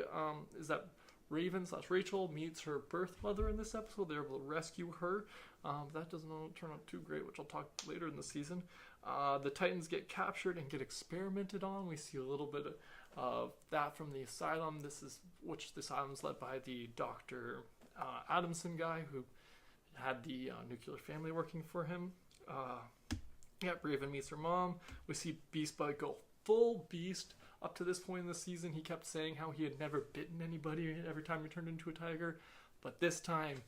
is that Raven/Rachel meets her birth mother in this episode. They're able to rescue her. That doesn't turn out too great, which I'll talk later in the season. The Titans get captured and get experimented on. We see a little bit of that from the Asylum. The Asylum is led by the Dr. Adamson guy who had the nuclear family working for him. Raven meets her mom. We see Beast Bud go full beast. Up to this point in the season, he kept saying how he had never bitten anybody every time he turned into a tiger. But this time,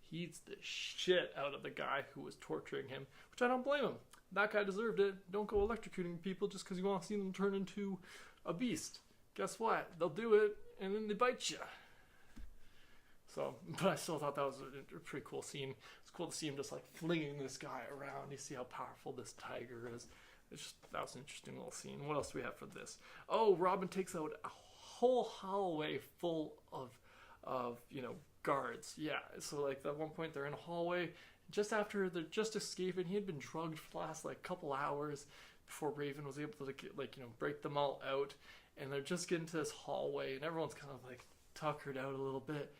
he eats the shit out of the guy who was torturing him, which I don't blame him. That guy deserved it. Don't go electrocuting people just because you want to see them turn into a beast. Guess what? They'll do it, and then they bite you. So, but I still thought that was a pretty cool scene. It's cool to see him just like flinging this guy around. You see how powerful this tiger is. That was an interesting little scene. What else do we have for this? Oh, Robin takes out a whole hallway full of guards. Yeah, so like at one point they're in a hallway just after they're just escaping. He had been drugged for the last like couple hours before Raven was able to get, like, break them all out, and they're just getting to this hallway, and everyone's kind of like tuckered out a little bit,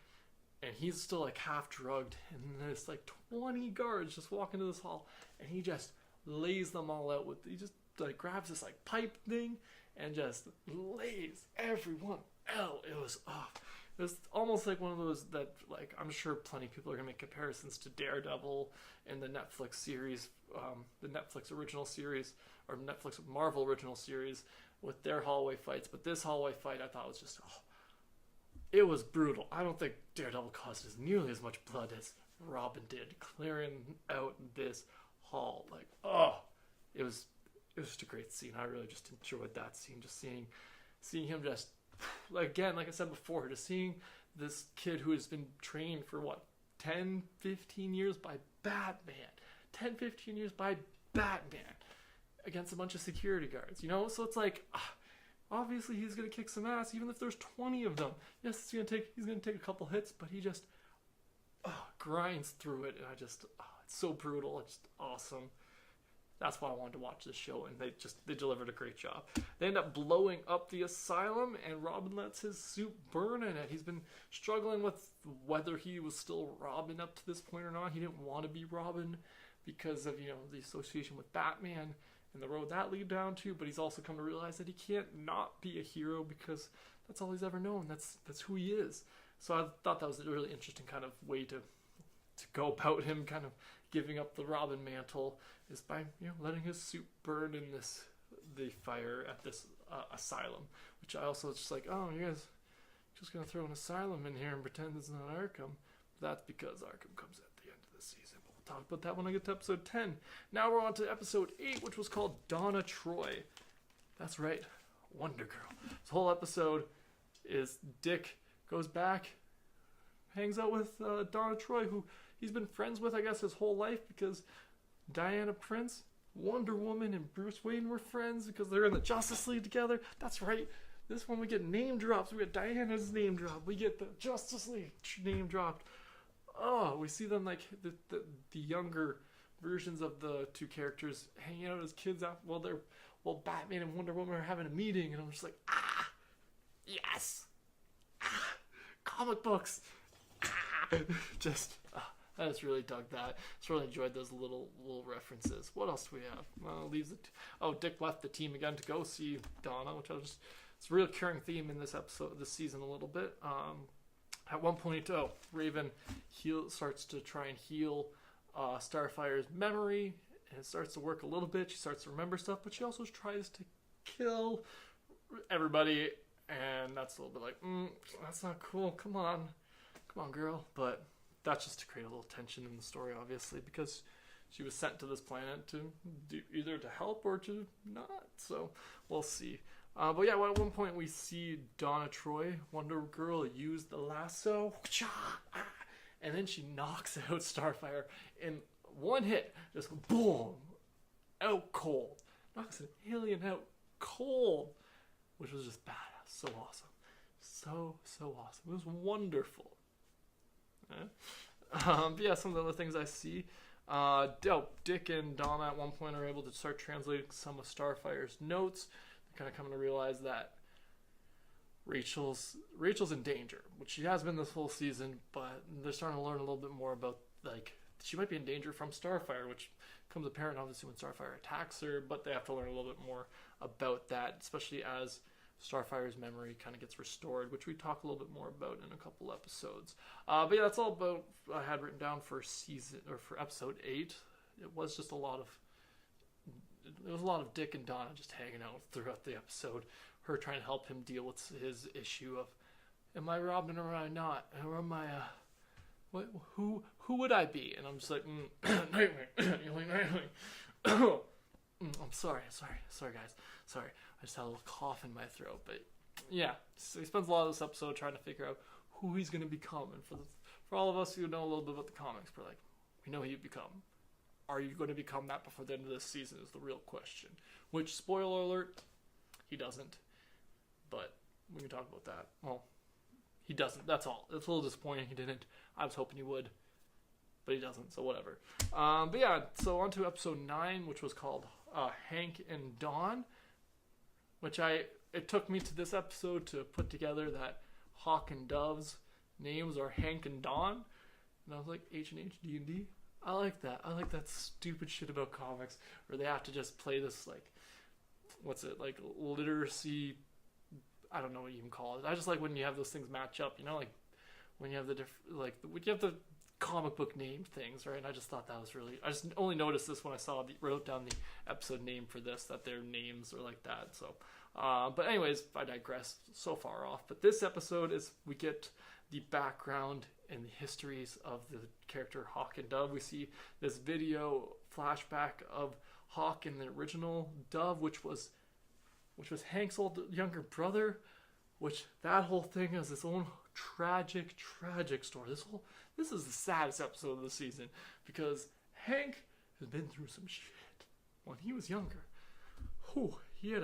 and he's still like half drugged, and there's like 20 guards just walk into this hall, and he just lays them all out he just like grabs this like pipe thing and just lays everyone out. It was almost like one of those that, like, I'm sure plenty of people are gonna make comparisons to Daredevil and the Netflix series, the Netflix original series, or Netflix Marvel original series, with their hallway fights. But this hallway fight, I thought was just, it was brutal. I don't think Daredevil caused nearly as much blood as Robin did, clearing out this hall. Like, it was just a great scene. I really just enjoyed that scene. Just seeing him just, again, like I said before, just seeing this kid who has been trained for 10, 15 years by Batman. 10, 15 years by Batman against a bunch of security guards, So it's like, obviously he's going to kick some ass, even if there's 20 of them. Yes, he's going to take a couple hits, but he just grinds through it, and it's so brutal. It's just awesome. That's why I wanted to watch this show, and they delivered a great job. They end up blowing up the asylum, and Robin lets his suit burn in it. He's been struggling with whether he was still Robin up to this point or not. He didn't want to be Robin because of, the association with Batman and the road that lead down to, but he's also come to realize that he can't not be a hero because that's all he's ever known. That's who he is. So I thought that was a really interesting kind of way to go about him kind of giving up the Robin mantle, is by letting his suit burn in the fire at this asylum, which I also was just like, oh, you guys just gonna throw an asylum in here and pretend it's not Arkham. That's because Arkham comes at the end of the season. We'll talk about that when I get to episode 10. Now we're on to episode 8, which was called Donna Troy. That's right, Wonder Girl. This whole episode is Dick goes back, hangs out with Donna Troy, who he's been friends with, I guess, his whole life, because Diana Prince, Wonder Woman, and Bruce Wayne were friends because they're in the Justice League together. That's right. This one we get name drops. We get Diana's name drop. We get the Justice League name dropped. Oh, we see them like the younger versions of the two characters hanging out as kids while Batman and Wonder Woman are having a meeting, and I'm just like, yes, comic books, I just really dug that. Just really enjoyed those little references. What else do we have? Well, Dick left the team again to go see Donna, which it's a real recurring theme in this season a little bit. At one point, Raven starts to try and heal Starfire's memory, and it starts to work a little bit. She starts to remember stuff, but she also tries to kill everybody, and that's a little bit like, that's not cool. Come on, girl. But that's just to create a little tension in the story, obviously, because she was sent to this planet to either to help or to not. So we'll see. But yeah, at one point we see Donna Troy, Wonder Girl, use the lasso, and then she knocks out Starfire in one hit, just boom, out cold. Knocks an alien out cold, which was just badass. So awesome. So awesome. It was wonderful. But yeah, some of the other things I see. Dick and Donna at one point are able to start translating some of Starfire's notes. They're kind of coming to realize that Rachel's in danger, which she has been this whole season, but they're starting to learn a little bit more about, like, she might be in danger from Starfire, which becomes apparent obviously when Starfire attacks her, but they have to learn a little bit more about that, especially as Starfire's memory kind of gets restored, which we talk a little bit more about in a couple episodes. But yeah, that's all about I had written down for episode 8. It was just a lot of Dick and Donna just hanging out throughout the episode. Her trying to help him deal with his issue of, am I Robin or am I not? Or am I who would I be? And I'm just like, Nightwing. You're like, Nightwing. I'm sorry guys. Sorry. I just had a little cough in my throat. But yeah, so he spends a lot of this episode trying to figure out who he's going to become. And for all of us who know a little bit about the comics, we're like, we know who you become. Are you going to become that before the end of this season is the real question. Which, spoiler alert, he doesn't. But we can talk about that. Well, He doesn't. That's all. It's a little disappointing he didn't. I was hoping he would, but he doesn't, so whatever. But yeah, so on to episode 9, which was called Hank and Dawn, which it took me to this episode to put together that Hawk and Dove's names are Hank and Dawn, and I was like, H&H, D&D? I like that. I like that stupid shit about comics where they have to just play this, like, what's it, like, literacy, I don't know what you even call it. I just like when you have those things match up, you know, like, when you have when you have the comic book name things, right? And I just thought that was really, I just only noticed this when I wrote down the episode name for this, that their names are like that, so, but anyways, I digress, so far off, but this episode we get the background and the histories of the character Hawk and Dove. We see this video flashback of Hawk and the original Dove, which was Hank's old younger brother, which that whole thing has its own tragic story. This is the saddest episode of the season because Hank has been through some shit when he was younger. He had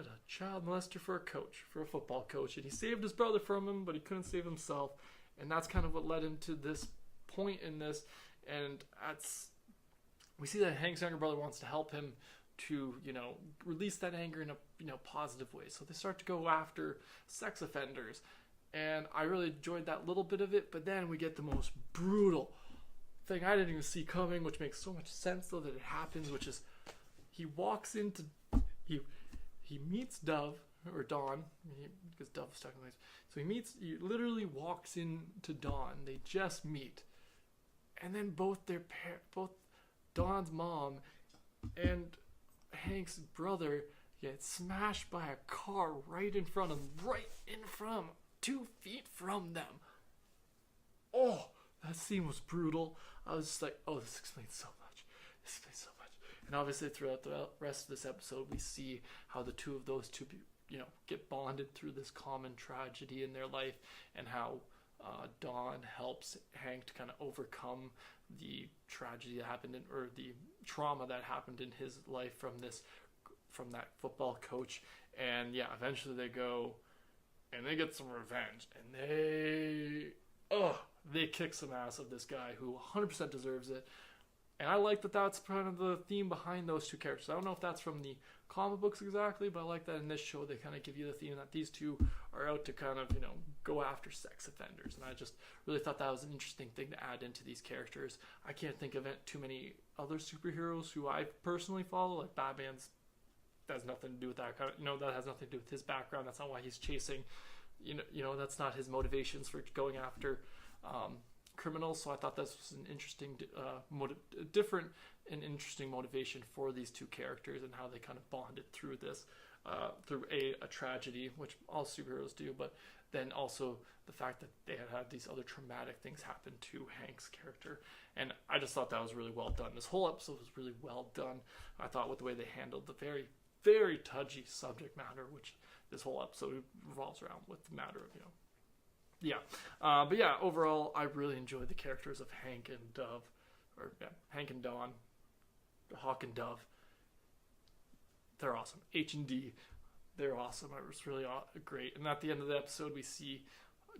a child molester for a football coach, and he saved his brother from him, but he couldn't save himself, and that's kind of what led him to this point in this, and we see that Hank's younger brother wants to help him to, release that anger in a, positive way, so they start to go after sex offenders, and I really enjoyed that little bit of it, but then we get the most brutal thing I didn't even see coming, which makes so much sense, though, that it happens, which is he meets Dove, or Dawn, because Dove was stuck in the place. So he literally walks into Dawn. They just meet. And then both Dawn's mom and Hank's brother get smashed by a car right in front of them, 2 feet from them. Oh, that scene was brutal. I was just like, oh, this explains so much. And obviously throughout the rest of this episode, we see how the those two, get bonded through this common tragedy in their life, and how Dawn helps Hank to kind of overcome the tragedy that happened or the trauma that happened in his life from that football coach. And yeah, eventually they go and they get some revenge, and they kick some ass of this guy who 100% deserves it. And I like that that's kind of the theme behind those two characters. I don't know if that's from the comic books exactly, but I like that in this show they kind of give you the theme that these two are out to kind of, go after sex offenders. And I just really thought that was an interesting thing to add into these characters. I can't think of too many other superheroes who I personally follow, like Batman's. That has nothing to do with that kind of, that has nothing to do with his background. That's not why he's chasing, that's not his motivations for going after criminals. So I thought this was an interesting, different and interesting motivation for these two characters, and how they kind of bonded through this, through a tragedy, which all superheroes do, but then also the fact that they had these other traumatic things happen to Hank's character. And I just thought that was really well done. This whole episode was really well done. I thought with the way they handled the very, very touchy subject matter, which this whole episode revolves around, with the matter of, but yeah, overall, I really enjoyed the characters of Hank and Dove, Hank and Dawn, Hawk and Dove. They're awesome. H&D, they're awesome. It was really great. And at the end of the episode, we see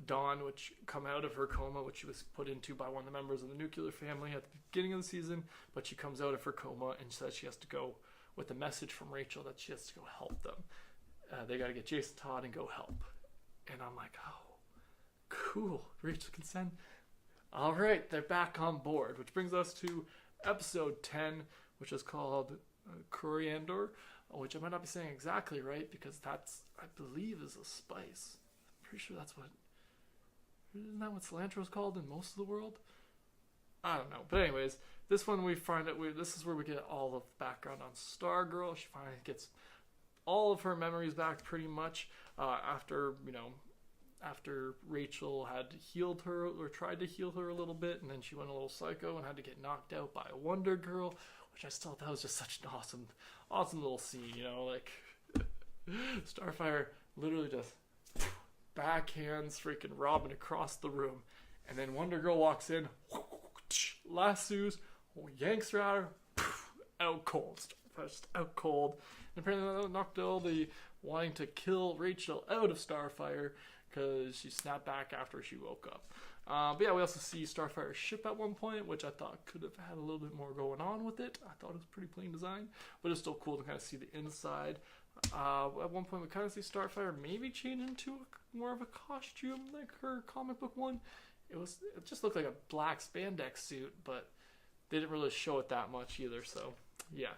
Dawn, which come out of her coma, which she was put into by one of the members of the nuclear family at the beginning of the season, but she comes out of her coma and says she has to go with a message from Rachel that she has to go help them. They got to get Jason Todd and go help. And I'm like, oh, cool. Rachel can send. All right, they're back on board, which brings us to episode 10, which is called Coriander, which I might not be saying exactly right, because that's, I believe, is a spice. I'm pretty sure that's what, isn't that what cilantro is called in most of the world? I don't know. But anyways, this one we find out, this is where we get all of the background on Stargirl. She finally gets all of her memories back pretty much after Rachel had healed her, or tried to heal her a little bit, and then she went a little psycho and had to get knocked out by a Wonder Girl, which I still thought was just such an awesome little scene, like Starfire literally just backhands freaking Robin across the room, and then Wonder Girl walks in, lassos, yanks her out, out cold. Just out cold. And apparently that knocked all the wanting to kill Rachel out of Starfire, because she snapped back after she woke up. But yeah, we also see Starfire's ship at one point, which I thought could have had a little bit more going on with it. I thought it was pretty plain design, but it's still cool to kind of see the inside. At one point, we kind of see Starfire maybe change into more of a costume like her comic book one. It just looked like a black spandex suit, but they didn't really show it that much either. So yeah,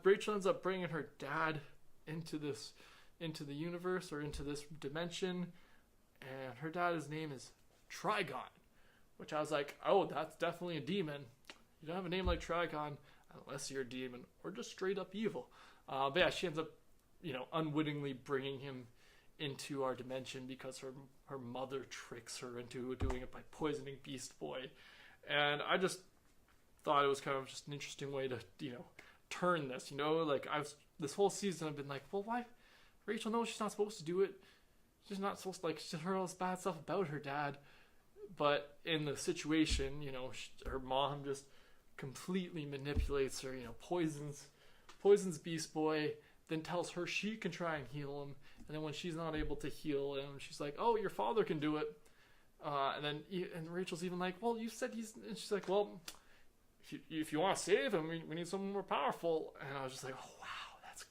Rachel ends up bringing her dad into the universe, or into this dimension, and her dad's name is Trigon, which I was like, oh, that's definitely a demon. You don't have a name like Trigon unless you're a demon or just straight up evil. But yeah, she ends up, unwittingly bringing him into our dimension because her mother tricks her into doing it by poisoning Beast Boy. And I just thought it was kind of just an interesting way to, turn this, this whole season I've been like, well, why? Rachel knows she's not supposed to do it. She's not supposed to, she's heard all this bad stuff about her dad. But in the situation, her mom just completely manipulates her, poisons Beast Boy, then tells her she can try and heal him. And then when she's not able to heal him, she's like, oh, your father can do it. And Rachel's even like, well, you said he's... And she's like, well, if you want to save him, we need someone more powerful. And I was just like, oh, wow, that's...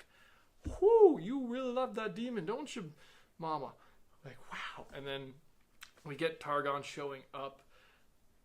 Whoo, you really love that demon, don't you, mama? Like, wow. And then we get Targon showing up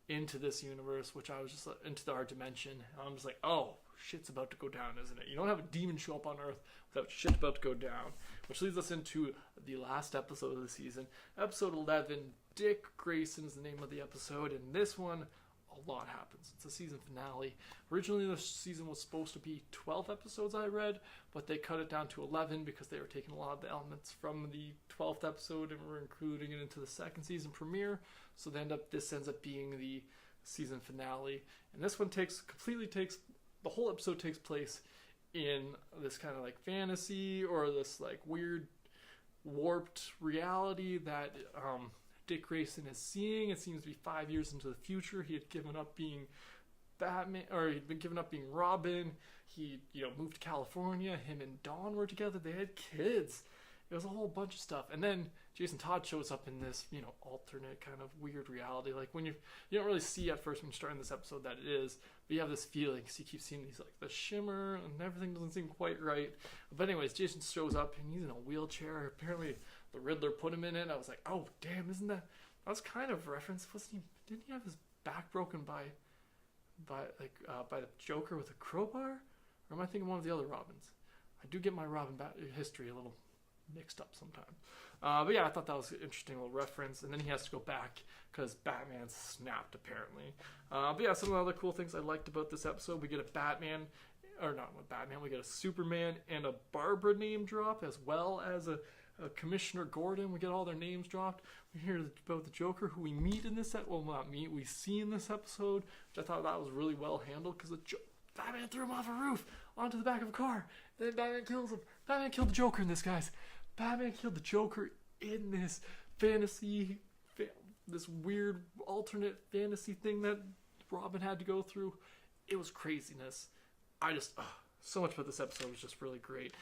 into this universe, which I was just into our dimension. I'm just like, oh, shit's about to go down, isn't it? You don't have a demon show up on Earth without shit about to go down. Which leads us into the last episode of the season, episode 11. Dick Grayson is the name of the episode, and this one, a lot happens. It's a season finale. Originally, the season was supposed to be 12 episodes, I read, but they cut it down to 11 because they were taking a lot of the elements from the 12th episode and were including it into the second season premiere. So this ends up being the season finale. And this one the whole episode takes place in this kind of like fantasy, or this like weird warped reality that Dick Grayson is seeing. It seems to be 5 years into the future. He had given up being Batman, or he'd been given up being Robin. He, moved to California. Him and Dawn were together. They had kids. It was a whole bunch of stuff. And then Jason Todd shows up in this, alternate kind of weird reality. Like when you don't really see at first when you start in this episode that it is, but you have this feeling because you keep seeing these like the shimmer and everything doesn't seem quite right. But anyways, Jason shows up and he's in a wheelchair. Apparently the Riddler put him in it. I was like, oh damn, that's kind of reference. Didn't he have his back broken by the Joker with a crowbar? Or am I thinking one of the other Robins? I do get my Robin history a little mixed up sometimes. But yeah, I thought that was an interesting little reference. And then he has to go back because Batman snapped, apparently. But yeah, some of the other cool things I liked about this episode, we get we get a Superman and a Barbara name drop, as well as a Commissioner Gordon. We get all their names dropped. We hear about the Joker, who we meet in this we see in this episode, which I thought that was really well handled, because Batman threw him off a roof onto the back of a car. Then Batman kills him. Batman killed the Joker in this, guys. Batman killed the Joker in this this weird alternate fantasy thing that Robin had to go through. It was craziness. So much about this episode was just really great.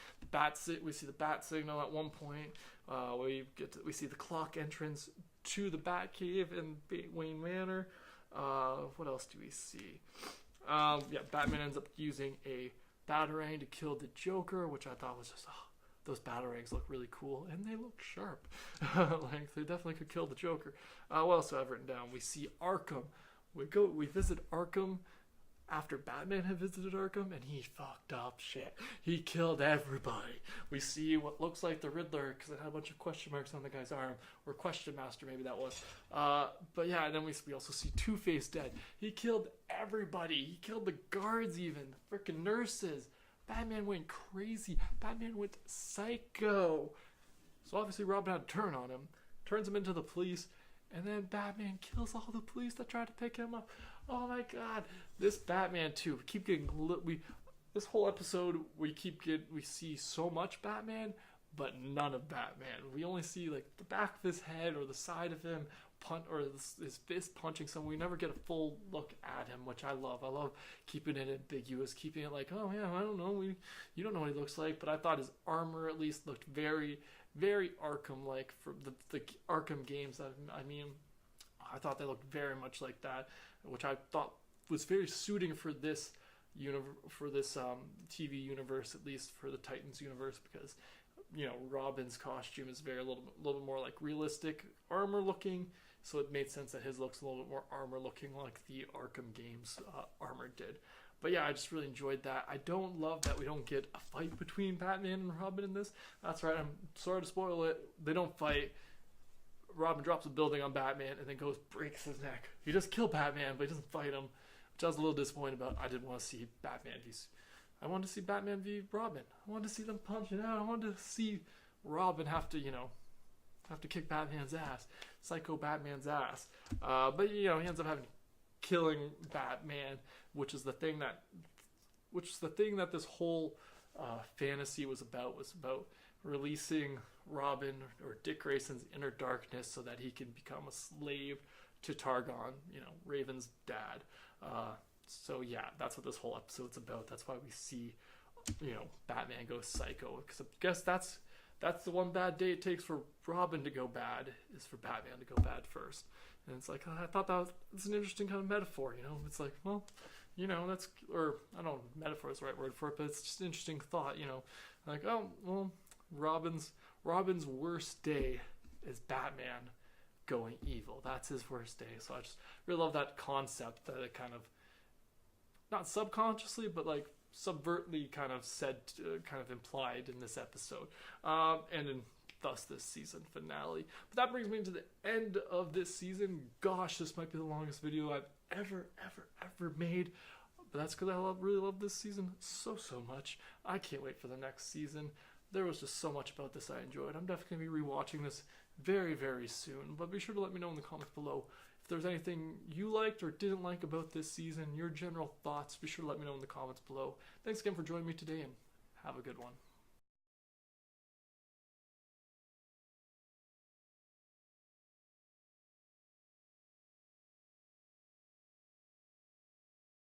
We see the bat signal at one point. We see the clock entrance to the Batcave in Wayne Manor. What else do we see? Batman ends up using a batarang to kill the Joker, which I thought was just those batarangs look really cool and they look sharp. Like they definitely could kill the Joker. What else do I have written down? We see Arkham. We visit Arkham after Batman had visited Arkham, and he fucked up shit. He killed everybody. We see what looks like the Riddler, because it had a bunch of question marks on the guy's arm, or Question Master, maybe that was. But yeah, and then we also see Two-Face dead. He killed everybody. He killed the guards even, the freaking nurses. Batman went crazy. Batman went psycho. So obviously Robin had to turn on him, turns him into the police, and then Batman kills all the police that tried to pick him up. Oh my god. This Batman too. This whole episode we see so much Batman, but none of Batman. We only see like the back of his head or the side of him his fist punching someone. We never get a full look at him, which I love. I love keeping it ambiguous, keeping it like, oh yeah, I don't know. You don't know what he looks like, but I thought his armor at least looked very, very Arkham-like for the Arkham games. I mean, I thought they looked very much like that, which I thought was very suiting for this TV universe, at least for the Titans universe, because Robin's costume is very a little bit more like realistic armor looking, so it made sense that his looks a little bit more armor looking like the Arkham games armor did. But yeah, I just really enjoyed that. I don't love that we don't get a fight between Batman and Robin in this. That's right, I'm sorry to spoil it. They don't fight. Robin drops a building on Batman and then breaks his neck. He just killed Batman, but he doesn't fight him, which I was a little disappointed about. I didn't want to see I wanted to see Batman v Robin. I wanted to see them punch it out. I wanted to see Robin have to kick Batman's ass, psycho Batman's ass. But he ends up killing Batman, which is the thing that this whole fantasy was about releasing Robin or Dick Grayson's inner darkness so that he can become a slave to Targon, Raven's dad. So yeah, that's what this whole episode's about. That's why we see, Batman go psycho. Because I guess that's the one bad day it takes for Robin to go bad, is for Batman to go bad first. And it's like, I thought that's an interesting kind of metaphor, It's like, well, that's, or I don't know, metaphor is the right word for it, but it's just an interesting thought, Like, oh, well, Robin's worst day is Batman going evil. That's his worst day. So I just really love that concept that it kind of, not subconsciously, but like subvertly kind of said, kind of implied in this episode, and thus this season finale. But that brings me to the end of this season. Gosh, this might be the longest video I've ever made. But that's because I really love this season so much. I can't wait for the next season. There was just so much about this I enjoyed. I'm definitely going to be rewatching this very, very soon. But be sure to let me know in the comments below if there's anything you liked or didn't like about this season, your general thoughts. Be sure to let me know in the comments below. Thanks again for joining me today, and have a good one.